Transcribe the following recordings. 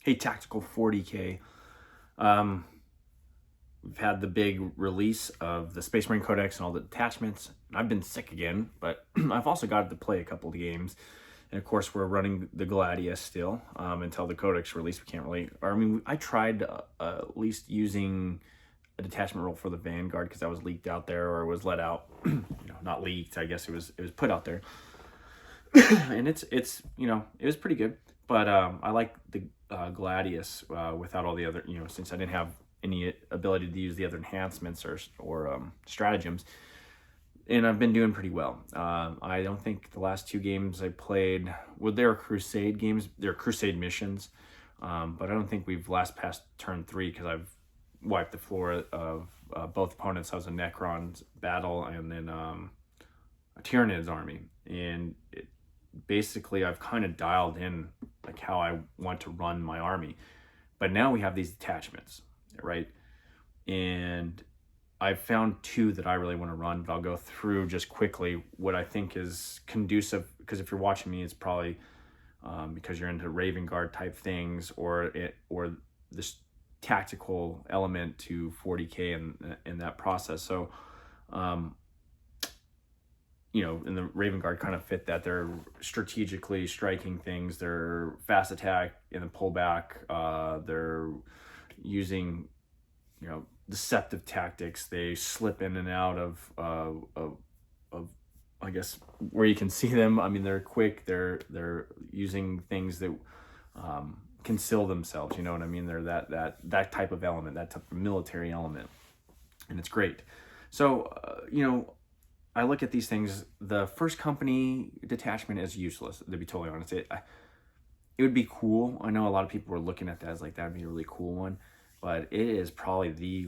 Hey, Tactical 40K. Um, we've had the big release of the Space Marine Codex and all the detachments. I've been sick again, but I've also got to play a couple of games. And of course, we're running the Gladius still until the Codex release. We can't really. Or I mean, I tried at least using a detachment roll for the Vanguard because that was leaked out there or was let out. Not leaked. I guess it was put out there, and it was pretty good. But I like the Gladius without all the other, since I didn't have any ability to use the other enhancements or stratagems, and I've been doing pretty well. I don't think the last two games I played, well, they're Crusade games, they're Crusade missions, but I don't think we've last past turn 3 because I've wiped the floor of both opponents. I was a Necron's battle and then a Tyrannid's army, and basically I've kind of dialed in like how I want to run my army. But now we have these detachments, right? And I've found two that I really want to run, but I'll go through just quickly what I think is conducive, because if you're watching me, it's probably because you're into Raven Guard type things or this tactical element to 40K in that process. So and the Raven Guard kind of fit that. They're strategically striking things. They're fast attack and then pull back. They're using, deceptive tactics. They slip in and out of I guess where you can see them. I mean, they're quick. They're using things that conceal themselves. You know what I mean? They're that type of element, that type of military element, and it's great. So I look at these things. The first company detachment is useless, to be totally honest. It would be cool. I know a lot of people were looking at that as like, that'd be a really cool one, but it is probably the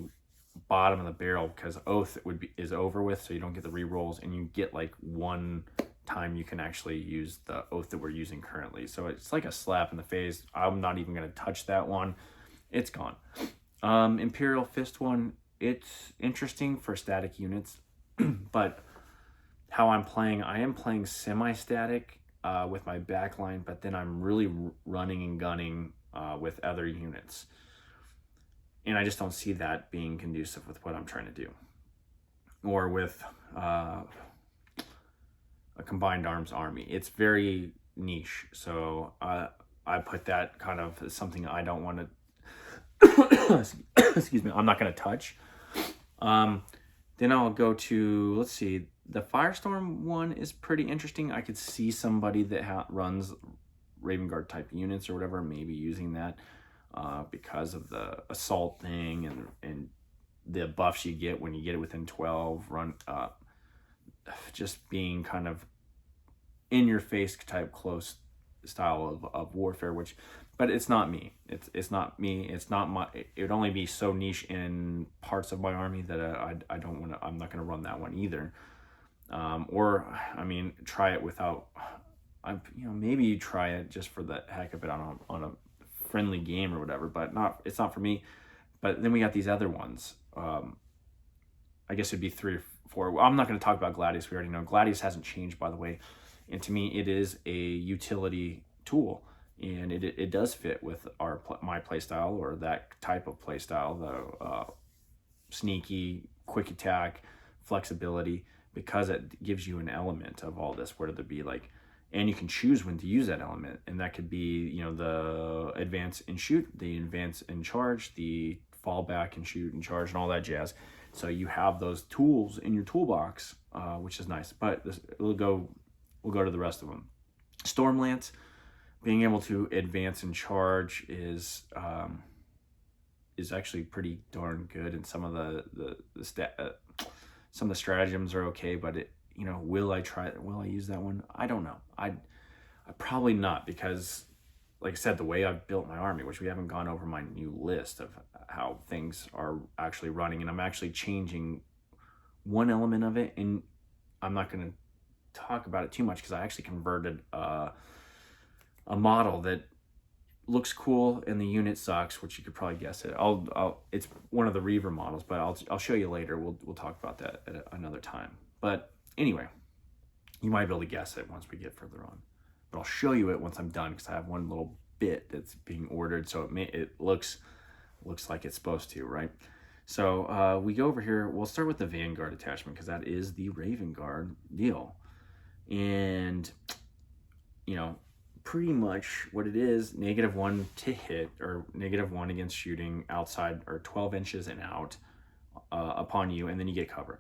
bottom of the barrel because Oath is over with, so you don't get the rerolls, and you get like one time you can actually use the Oath that we're using currently. So it's like a slap in the face. I'm not even going to touch that one. It's gone. Imperial Fist one, it's interesting for static units, but how I am playing semi-static with my backline, but then I'm really running and gunning with other units. And I just don't see that being conducive with what I'm trying to do. Or with a combined arms army. It's very niche. So I put that kind of as something I don't want to, excuse me, I'm not going to touch. Then I'll go to, let's see, the Firestorm one is pretty interesting. I could see somebody that runs Raven Guard type units or whatever, maybe using that because of the assault thing and the buffs you get when you get it within 12, just being kind of in your face type close style of warfare, but it's not me. It's not me. It's not my. It would only be so niche in parts of my army that I don't want to. I'm not going to run that one either. Or I mean, try it without. Maybe you try it just for the heck of it on a friendly game or whatever. But it's not for me. But then we got these other ones. I guess it'd be 3 or 4. Well, I'm not going to talk about Gladius. We already know Gladius hasn't changed, by the way. And to me, it is a utility tool. And it does fit with my play style or that type of play style, the sneaky, quick attack, flexibility, because it gives you an element of all this, whether it be like, and you can choose when to use that element, and that could be the advance and shoot, the advance and charge, the fall back and shoot and charge, and all that jazz. So you have those tools in your toolbox, which is nice. But we'll go to the rest of them. Stormlance. Being able to advance and charge is actually pretty darn good, and some of some of the stratagems are okay. But will I use that one? I don't know. I probably not, because, like I said, the way I've built my army, which we haven't gone over my new list of how things are actually running, and I'm actually changing one element of it, and I'm not going to talk about it too much because I actually converted a model that looks cool and the unit sucks, which you could probably guess it. It's one of the Reaver models, but I'll show you later. We'll talk about that at another time. But anyway, you might be able to guess it once we get further on. But I'll show you it once I'm done, because I have one little bit that's being ordered, so it looks like it's supposed to, right? So we go over here. We'll start with the Vanguard attachment because that is the Raven Guard deal, and you know, pretty much what it is: -1 to hit, or -1 against shooting outside or 12 inches and out upon you, and then you get cover.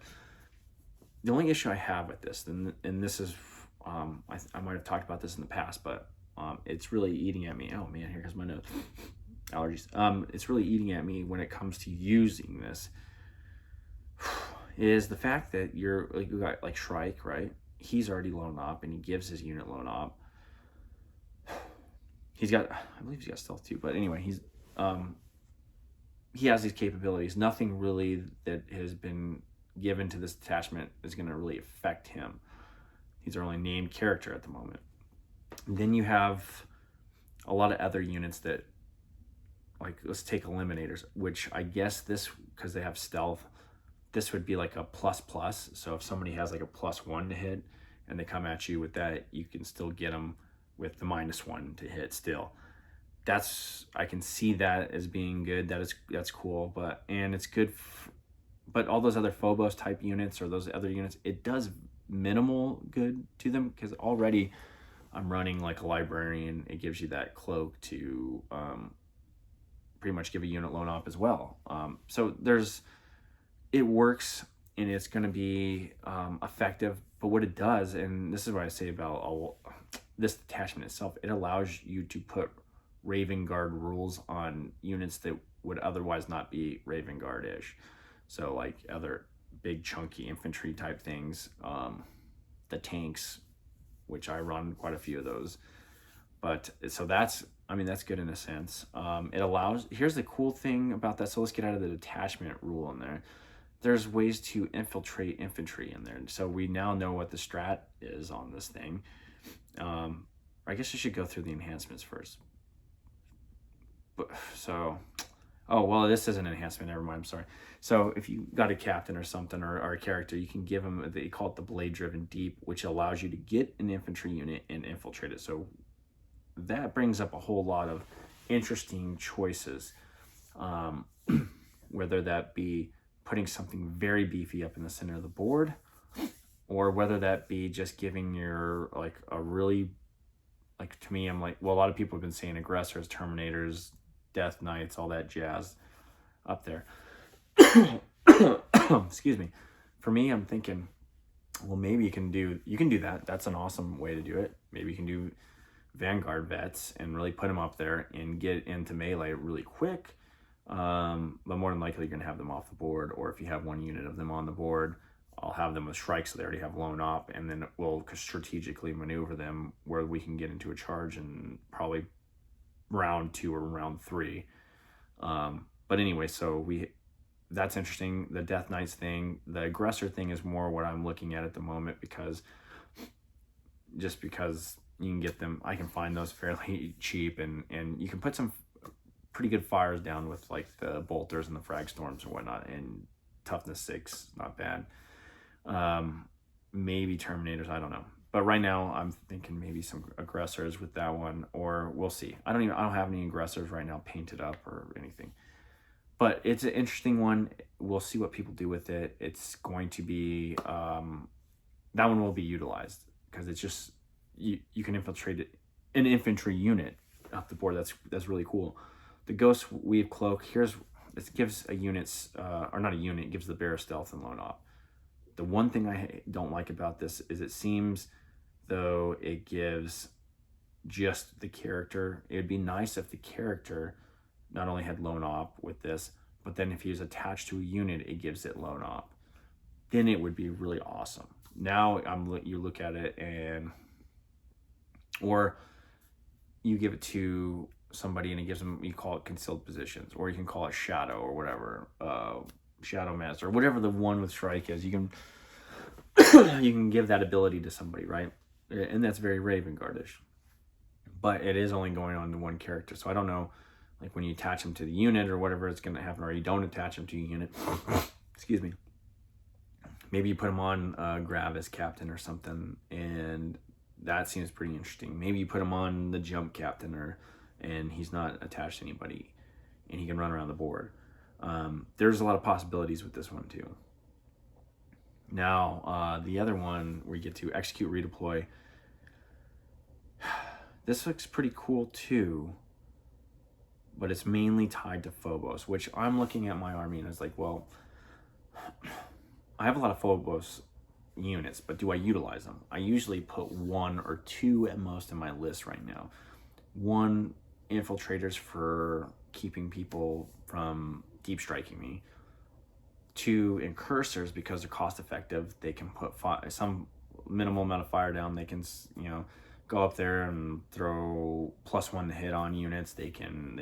The only issue I have with this, and this is, I might have talked about this in the past, but it's really eating at me. Oh man, here comes my nose. Allergies. It's really eating at me when it comes to using this. Is the fact that you got like Shrike, right? He's already loan op, and he gives his unit loan op. He's got, I believe he's got stealth too, but anyway, he has these capabilities. Nothing really that has been given to this detachment is going to really affect him. He's our only named character at the moment. And then you have a lot of other units that, like, let's take Eliminators, which I guess this, because they have stealth, this would be like a ++. So if somebody has like a +1 to hit and they come at you with that, you can still get them with the -1 to hit still. I can see that as being good. That's cool, and it's good. But all those other Phobos type units, or those other units, it does minimal good to them, because already I'm running like a librarian. It gives you that cloak to pretty much give a unit loan op as well. So it works, and it's going to be effective. But what it does, and this is what I say about this detachment itself, it allows you to put Raven Guard rules on units that would otherwise not be Raven Guard-ish. So like other big chunky infantry type things, the tanks, which I run quite a few of those. But so that's good in a sense. It allows, here's the cool thing about that. So let's get out of the detachment rule in there. There's ways to infiltrate infantry in there. So we now know what the strat is on this thing. I guess I should go through the enhancements first. Oh, well, this is an enhancement. Never mind. I'm sorry. So if you got a captain or something, or a character, you can give them, they call it the Blade Driven Deep, which allows you to get an infantry unit and infiltrate it. So that brings up a whole lot of interesting choices, whether that be putting something very beefy up in the center of the board, or whether that be just giving your, like, a really, like, to me, I'm like, well, a lot of people have been saying aggressors, terminators, death knights, all that jazz up there. Excuse me. For me, I'm thinking, well, maybe you can do that. That's an awesome way to do it. Maybe you can do Vanguard vets and really put them up there and get into melee really quick. But more than likely, you're going to have them off the board, or if you have one unit of them on the board, I'll have them with Shrike, so they already have loan op, and then we'll strategically maneuver them where we can get into a charge in probably round 2 or round 3. But anyway, so that's interesting. The Death Knights thing, the aggressor thing is more what I'm looking at the moment, because you can get them, I can find those fairly cheap, and you can put some pretty good fires down with like the bolters and the frag storms and whatnot, and toughness 6, not bad. Maybe terminators, I don't know. But right now I'm thinking maybe some aggressors with that one, or we'll see. I don't have any aggressors right now painted up or anything. But it's an interesting one. We'll see what people do with it. It's going to be, that one will be utilized, because it's just, you can infiltrate an infantry unit off the board. That's really cool. The Ghost Weave Cloak, it gives a unit's, or not a unit, it gives the bearer stealth and loan op. The one thing I don't like about this is it seems though it gives just the character. It would be nice if the character not only had loan op with this, but then if he was attached to a unit, it gives it loan op. Then it would be really awesome. Now you look at it, or you give it to somebody and it gives them, you call it concealed positions, or you can call it shadow or whatever, shadow master, or whatever the one with Shrike is. You can you can give that ability to somebody, right? And that's very Raven Guardish, but it is only going on to one character. So I don't know, like when you attach them to the unit or whatever it's going to happen, or you don't attach them to a unit. Excuse me. Maybe you put them on Gravis Captain or something, and that seems pretty interesting. Maybe you put them on the Jump Captain, or and he's not attached to anybody, and he can run around the board. There's a lot of possibilities with this one too. Now, the other one where you get to execute redeploy, this looks pretty cool too, but it's mainly tied to Phobos, which I'm looking at my army and it's like, well, I have a lot of Phobos units, but do I utilize them? I usually put 1 or 2 at most in my list right now. 1, infiltrators for keeping people from deep striking me. 2, incursors because they're cost effective. They can put some minimal amount of fire down. They can, go up there and throw +1 to hit on units. They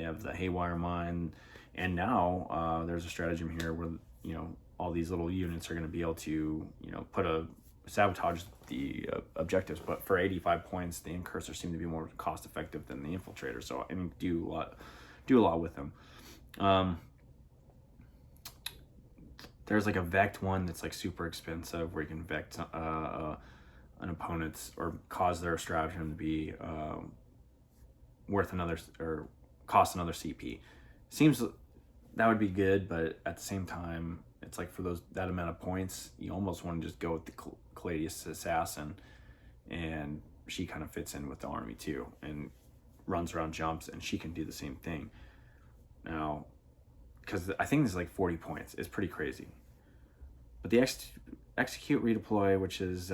have the haywire mine, and now there's a stratagem here where all these little units are going to be able to sabotage the objectives. But for 85 points, the incursors seem to be more cost effective than the infiltrator. So I mean, do a lot with them. There's like a Vect one that's like super expensive where you can Vect an opponent's or cause their stratagem to be worth another or cost another CP. Seems that would be good, but at the same time, it's like for that amount of points, you almost want to just go with the Caladius Assassin, and she kind of fits in with the army too and runs around, jumps, and she can do the same thing. Now, because I think this is like 40 points. It's pretty crazy. But the execute redeploy, which is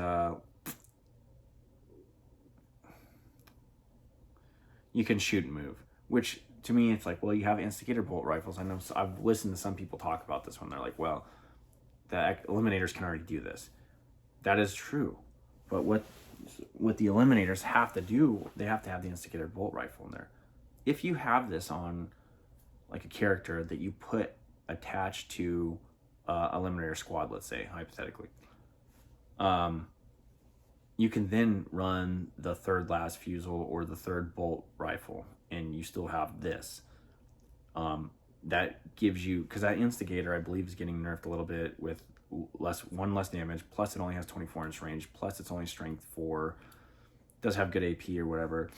you can shoot and move, which to me it's like, well, you have instigator bolt rifles. I know I've listened to some people talk about this one. They're like, well, the eliminators can already do this. That is true, but what the eliminators have to do, they have to have the instigator bolt rifle in there. If you have this on like a character that you put attached to eliminator squad, let's say hypothetically, you can then run the third las fusel or the third bolt rifle, and you still have this. That gives you, because that instigator I believe is getting nerfed a little bit with one less damage, plus it only has 24-inch range, plus it's only strength 4, does have good AP or whatever,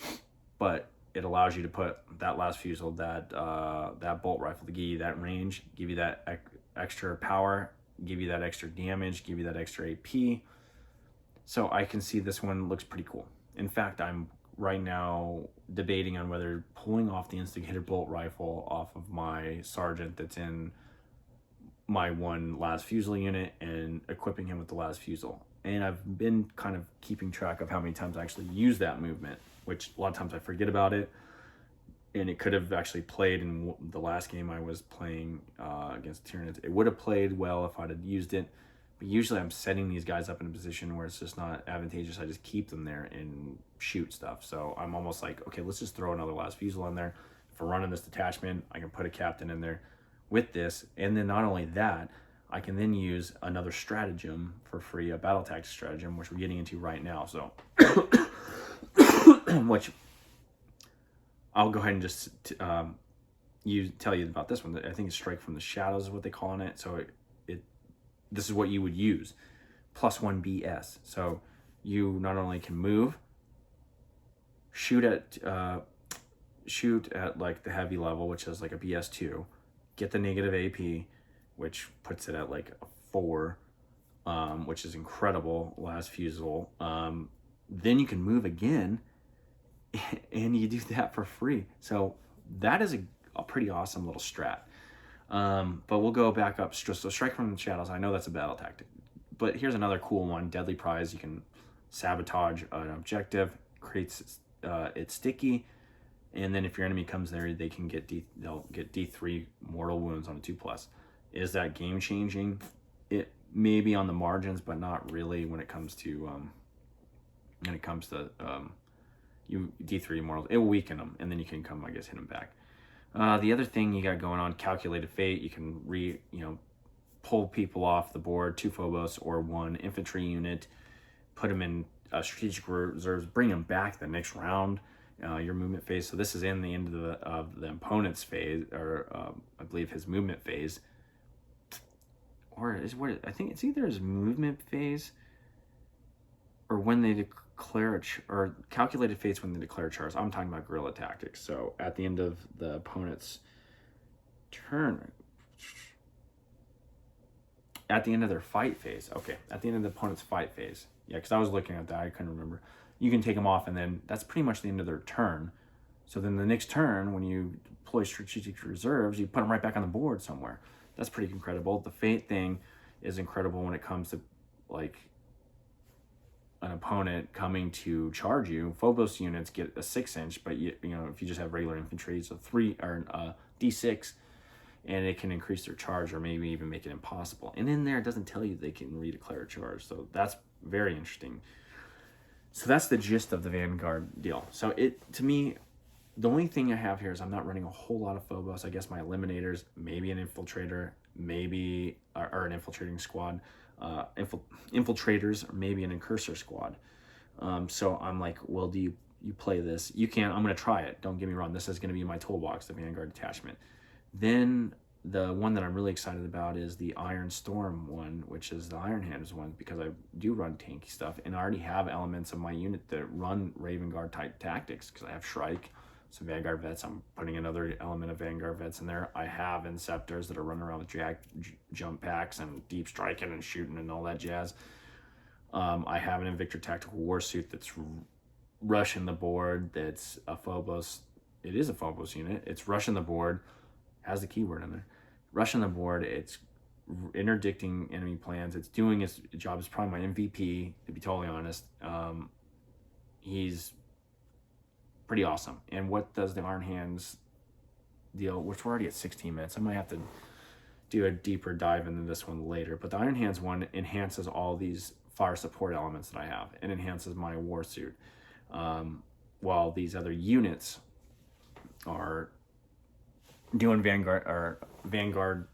but it allows you to put that las fusel, that bolt rifle to give you that range, give you that extra power, give you that extra damage, give you that extra AP. So I can see this one looks pretty cool. In fact, I'm right now debating on whether pulling off the instigator bolt rifle off of my sergeant that's in my one las fusel unit and equipping him with the las fusel. And I've been kind of keeping track of how many times I actually use that movement, which a lot of times I forget about it. And it could have actually played in the last game I was playing against Tyranids. It would have played well if I'd have used it. But usually I'm setting these guys up in a position where it's just not advantageous. I just keep them there and shoot stuff. So I'm almost like, okay, let's just throw another las fusel in there. If we're running this detachment, I can put a captain in there with this. And then not only that, I can then use another stratagem for free, a battle tactics stratagem, which we're getting into right now. So, which I'll go ahead and just tell you about this one. I think it's Strike from the Shadows is what they call it. So this is what you would use, +1 BS. So you not only can move, shoot at like the heavy level, which is like a BS2, get the negative AP, which puts it at like a 4, which is incredible, las fusel. Then you can move again, and you do that for free. So that is a pretty awesome little strat. But we'll go back up. So Strike from the Shadows, I know that's a battle tactic. But here's another cool one, Deadly Prize. You can sabotage an objective, creates it sticky, and then if your enemy comes there, they can they'll get D3 mortal wounds on a 2+. Is that game changing? It may be on the margins, but not really when it comes to you D3 mortals. It will weaken them, and then you can come, I guess, hit them back. The other thing you got going on, Calculated Fate. You can pull people off the board, 2 Phobos or 1 infantry unit, put them in strategic reserves, bring them back the next round, your movement phase. So this is in the end of the opponent's phase, or I believe his movement phase, or I think it's either his movement phase or when they or calculated fates when they declare charge. I'm talking about guerrilla tactics. So at the end of the opponent's turn, at the end of their fight phase. Okay, at the end of the opponent's fight phase. Yeah, because I was looking at that, I couldn't remember. You can take them off, and then that's pretty much the end of their turn. So then the next turn, when you deploy strategic reserves, you put them right back on the board somewhere. That's pretty incredible. The fate thing is incredible when it comes to like an opponent coming to charge you. Phobos units get a 6-inch, but you know, if you just have regular infantry, it's a 3 or D6, and it can increase their charge or maybe even make it impossible. And in there, it doesn't tell you they can redeclare a charge, so that's very interesting. So that's the gist of the Vanguard deal. So to me, the only thing I have here is I'm not running a whole lot of Phobos. I guess my eliminators, maybe an infiltrator, maybe or an infiltrating squad, infiltrators, or maybe an incursor squad. So I'm like, well, do you play this? You can. I'm going to try it. Don't get me wrong. This is going to be my toolbox, the Vanguard detachment. Then the one that I'm really excited about is the Iron Storm one, which is the Iron Hands one, because I do run tanky stuff, and I already have elements of my unit that run Raven Guard type tactics, because I have Shrike, some Vanguard vets. I'm putting another element of Vanguard vets in there. I have Inceptors that are running around with jump packs and deep striking and shooting and all that jazz. I have an Invictor Tactical Warsuit that's rushing the board. That's a Phobos. It is a Phobos unit. It's rushing the board. Has the keyword in there. Rushing the board. It's interdicting enemy plans. It's doing its job. It's probably my MVP, to be totally honest. He's pretty awesome. And what does the Iron Hands deal, which we're already at 16 minutes. I might have to do a deeper dive into this one later. But the Iron Hands one enhances all these fire support elements that I have. It enhances my Warsuit. While these other units are doing Vanguard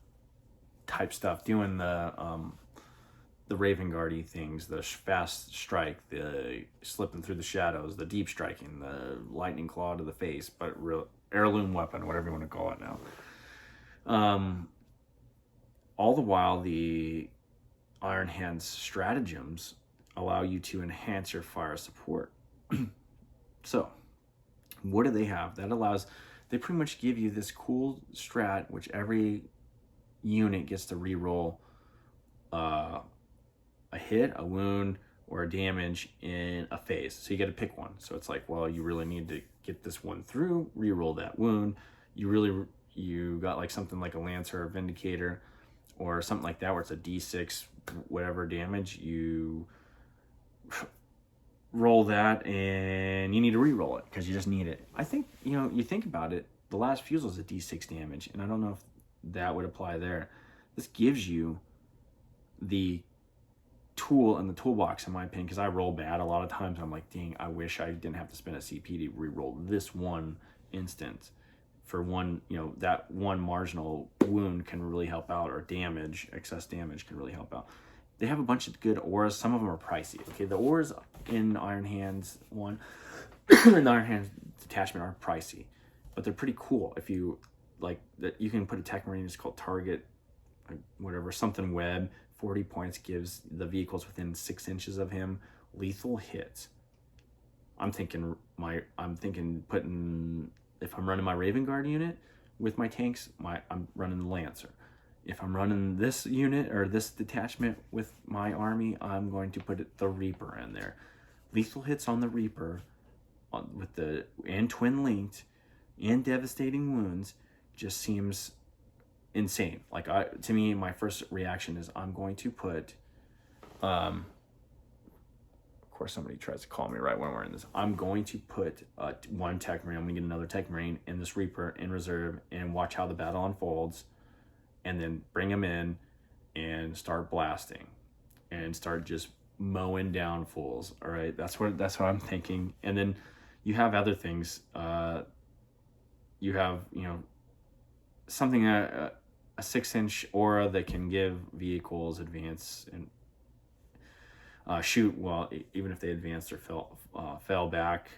type stuff, doing the Raven Guardy things, the fast strike, the slipping through the shadows, the deep striking, the lightning claw to the face, but real heirloom weapon, whatever you want to call it now. All the while, the Iron Hands stratagems allow you to enhance your fire support. So, what do they have? That allows, they pretty much give you this cool strat, which every unit gets to reroll a hit, a wound, or a damage in a phase. So you got to pick one. So it's like, well, you really need to get this one through, reroll that wound. You got like something like a Lancer or Vindicator or something like that where it's a D6 whatever damage. You roll that and you need to reroll it because you just need it. I think, you think about it, the last fusel is a D6 damage, and I don't know if that would apply there. This gives you the tool in the toolbox, in my opinion, because I roll bad a lot of times. I'm like, dang, I wish I didn't have to spend a CP to reroll this one instance for one, that one marginal wound can really help out, or damage, excess damage can really help out. They have a bunch of good auras. Some of them are pricey. Okay, the auras in Iron Hands 1 and Iron Hands Detachment are pricey, but they're pretty cool. If you like that, you can put a Tech Marine, it's called Target, whatever, something web. 40 points gives the vehicles within 6 inches of him lethal hits. I'm thinking putting, if I'm running my Raven Guard unit with my tanks, I'm running the Lancer. If I'm running this unit or this detachment with my army, I'm going to put the Reaper in there. Lethal hits on the Reaper and twin linked and devastating wounds just seems insane. Like, to me, my first reaction is I'm going to put of course somebody tries to call me right when we're in this. I'm going to put one Tech Marine, I'm going to get another Tech Marine and this Reaper in reserve and watch how the battle unfolds, and then bring them in and start blasting and start just mowing down fools. All right, that's what I'm thinking. And then you have other things. You have something, a 6-inch aura that can give vehicles advance and shoot well, even if they advanced or fell back.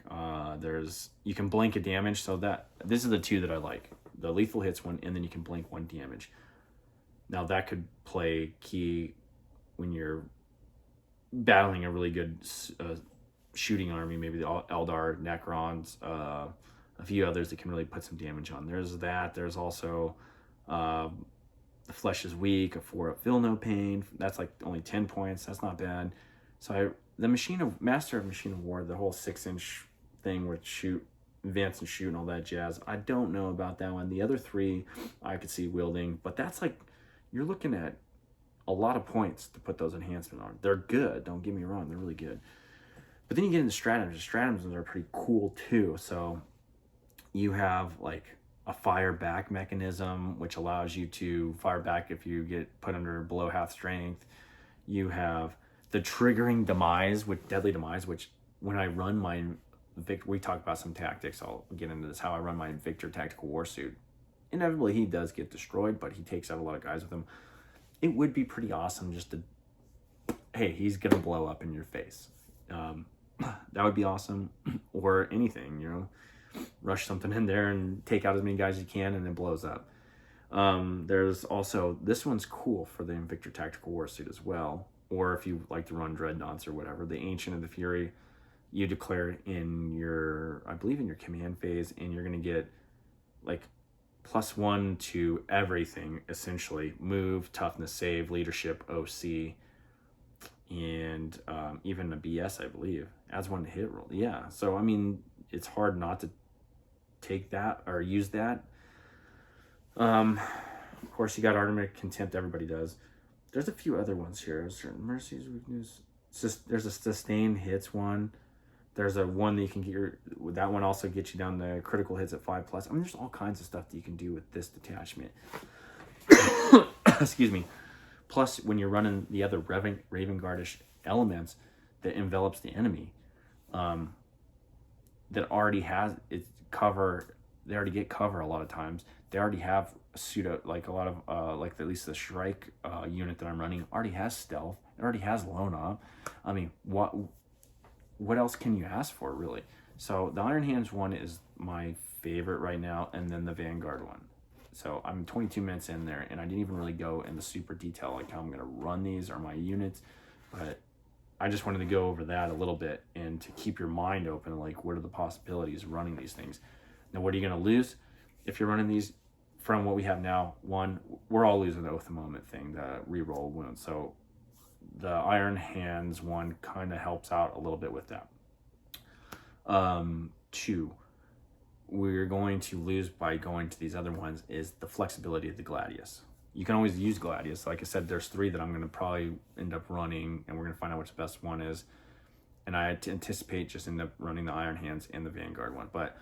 You can blink a damage, so this is the two that I like. The lethal hits one, and then you can blink one damage. Now that could play key when you're battling a really good shooting army, maybe the Eldar, Necrons, a few others that can really put some damage on. There's that. There's also the Flesh is Weak, a 4-up Feel No Pain. That's like only 10 points. That's not bad. So the Master of Machine of War, the whole 6-inch thing with shoot, advance and shoot and all that jazz. I don't know about that one. The other 3 I could see wielding, but that's like, you're looking at a lot of points to put those enhancements on. They're good, don't get me wrong, they're really good. But then you get into stratagems. The stratagems are pretty cool too. So you have like a fire back mechanism, which allows you to fire back if you get put under below half strength. You have the triggering demise, with deadly demise, which when I run my we talk about some tactics, I'll get into this, how I run my Victor tactical warsuit. Inevitably he does get destroyed, but he takes out a lot of guys with him. It would be pretty awesome just to, hey, he's gonna blow up in your face. That would be awesome. Or anything, you know, rush something in there and take out as many guys as you can, and it blows up. There's also, this one's cool for the Invictor Tactical Warsuit as well, or if you like to run Dreadnoughts or whatever, the Ancient of the Fury, you declare in your, I believe in your command phase, and you're going to get like +1 to everything, essentially. Move, toughness, save, leadership, OC, and even a BS, I believe. Adds 1 to hit roll. Yeah, so I mean, it's hard not to take that or use that. Of course, you got Artemis Contempt, everybody does. There's a few other ones here. Certain Mercies, Weakness. There's a Sustained Hits one. There's a one that you can get that one also gets you down to critical hits at 5+. I mean, there's all kinds of stuff that you can do with this detachment. Excuse me. Plus, when you're running the other Raven Guardish elements that envelops the enemy, that already has its cover, they already get cover a lot of times. They already have pseudo, like a lot of, like at least the Shrike unit that I'm running already has stealth. It already has lone op. I mean, what else can you ask for, really? So the Iron Hands one is my favorite right now, and then the Vanguard one. So I'm 22 minutes in there, and I didn't even really go into super detail like how I'm going to run these or my units, but I just wanted to go over that a little bit and to keep your mind open, like what are the possibilities of running these things. Now, what are you going to lose if you're running these from what we have now? One, we're all losing the Oath of Moment thing, the reroll wounds. So the Iron Hands one kind of helps out a little bit with that. 2, we're going to lose by going to these other ones is the flexibility of the Gladius. You can always use Gladius. Like I said, there's 3 that I'm going to probably end up running, and we're going to find out which the best one is. And I anticipate just end up running the Iron Hands and the Vanguard one. But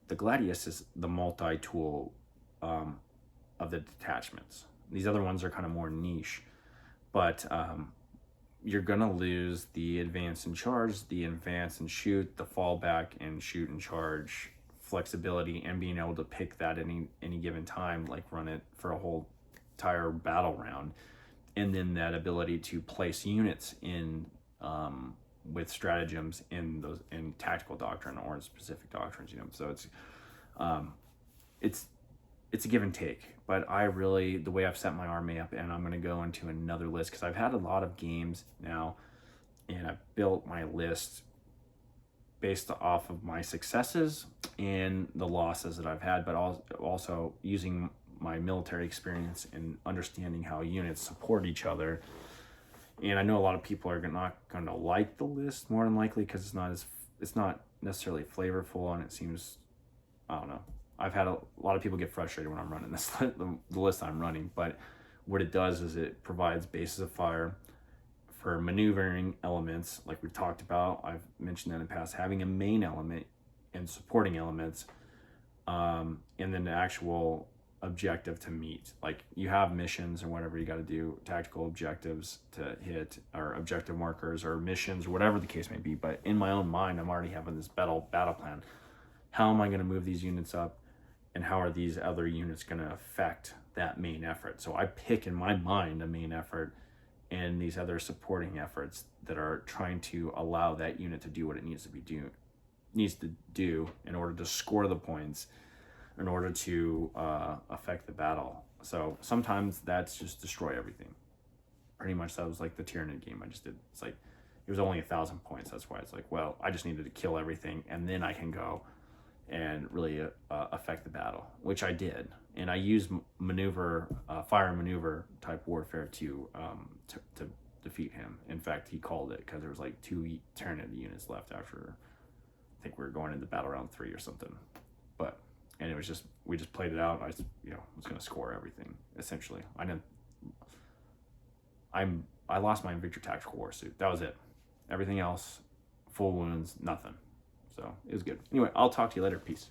the Gladius is the multi-tool of the detachments. These other ones are kind of more niche. But you're going to lose the advance and charge, the advance and shoot, the fallback and shoot and charge flexibility, and being able to pick that any given time, like run it for a whole entire battle round. And then that ability to place units in with stratagems in tactical doctrine or in specific doctrines, you know. So it's a give and take. But I really, the way I've set my army up, and I'm going to go into another list because I've had a lot of games now, and I've built my list based off of my successes and the losses that I've had, but also using my military experience and understanding how units support each other. And I know a lot of people are not going to like the list, more than likely, because it's not necessarily flavorful, and it seems, I don't know. I've had a lot of people get frustrated when I'm running this the list I'm running, but what it does is it provides bases of fire for maneuvering elements, like we've talked about. I've mentioned that in the past, having a main element and supporting elements, and then the actual objective to meet. Like you have missions or whatever you got to do, tactical objectives to hit, or objective markers or missions or whatever the case may be. But in my own mind, I'm already having this battle plan. How am I going to move these units up, and how are these other units going to affect that main effort? So I pick in my mind a main effort and these other supporting efforts that are trying to allow that unit to do what it needs to do in order to score the points, in order to affect the battle. So sometimes that's just destroy everything. Pretty much that was like the Tyranid game I just did. It's like It was only 1,000 points. That's why it's like, well, I just needed to kill everything, and then I can go and really affect the battle, which I did. And I used fire and maneuver type warfare to defeat him. In fact, he called it because there was like 2 Tyranid units left after, I think we were going into battle round 3 or something. But, and it was just, we just played it out. I was going to score everything, essentially. I lost my Victor Tactical War suit. That was it. Everything else, full wounds, nothing. So it was good. Anyway, I'll talk to you later. Peace.